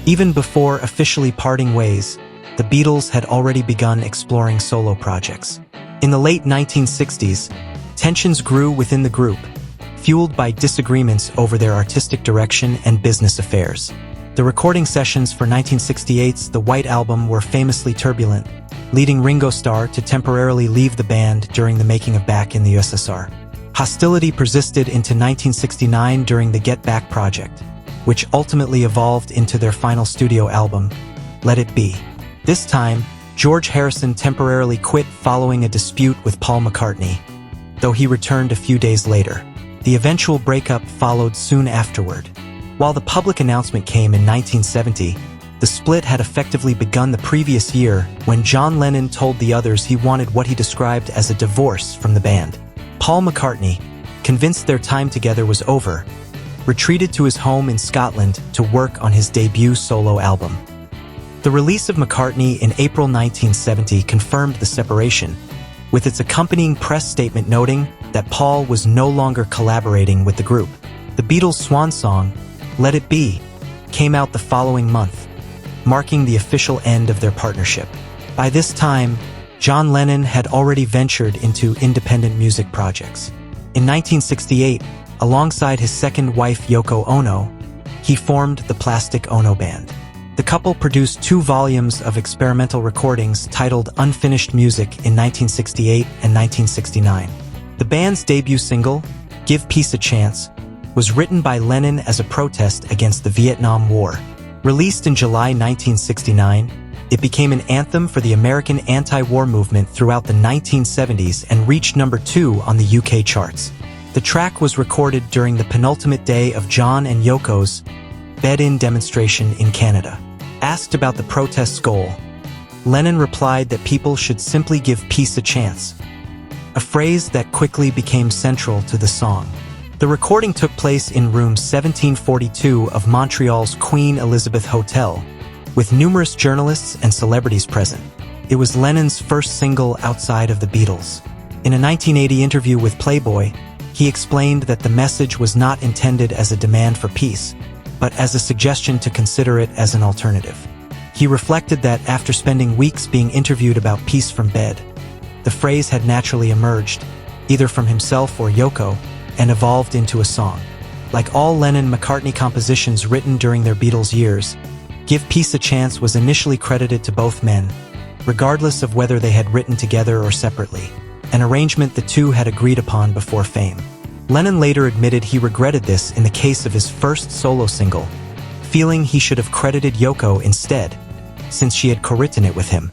Even before officially parting ways, the Beatles had already begun exploring solo projects. In the late 1960s, tensions grew within the group, fueled by disagreements over their artistic direction and business affairs. The recording sessions for 1968's The White Album were famously turbulent, leading Ringo Starr to temporarily leave the band during the making of Back in the USSR. Hostility persisted into 1969 during the Get Back project, which ultimately evolved into their final studio album, Let It Be. This time, George Harrison temporarily quit following a dispute with Paul McCartney, though he returned a few days later. The eventual breakup followed soon afterward. While the public announcement came in 1970, the split had effectively begun the previous year when John Lennon told the others he wanted what he described as a divorce from the band. Paul McCartney, convinced their time together was over, retreated to his home in Scotland to work on his debut solo album. The release of McCartney in April 1970 confirmed the separation, with its accompanying press statement noting that Paul was no longer collaborating with the group. The Beatles' swan song, Let It Be, came out the following month, marking the official end of their partnership. By this time, John Lennon had already ventured into independent music projects. In 1968, alongside his second wife Yoko Ono, he formed the Plastic Ono Band. The couple produced 2 volumes of experimental recordings titled Unfinished Music in 1968 and 1969. The band's debut single, Give Peace a Chance, was written by Lennon as a protest against the Vietnam War. Released in July 1969, it became an anthem for the American anti-war movement throughout the 1970s and reached number 2 on the UK charts. The track was recorded during the penultimate day of John and Yoko's bed-in demonstration in Canada. Asked about the protest's goal, Lennon replied that people should simply give peace a chance, a phrase that quickly became central to the song. The recording took place in room 1742 of Montreal's Queen Elizabeth Hotel, with numerous journalists and celebrities present. It was Lennon's first single outside of the Beatles. In a 1980 interview with Playboy, he explained that the message was not intended as a demand for peace, but as a suggestion to consider it as an alternative. He reflected that after spending weeks being interviewed about peace from bed, the phrase had naturally emerged, either from himself or Yoko, and evolved into a song. Like all Lennon-McCartney compositions written during their Beatles years, Give Peace a Chance was initially credited to both men, regardless of whether they had written together or separately, an arrangement the two had agreed upon before fame. Lennon later admitted he regretted this in the case of his first solo single, feeling he should have credited Yoko instead, since she had co-written it with him.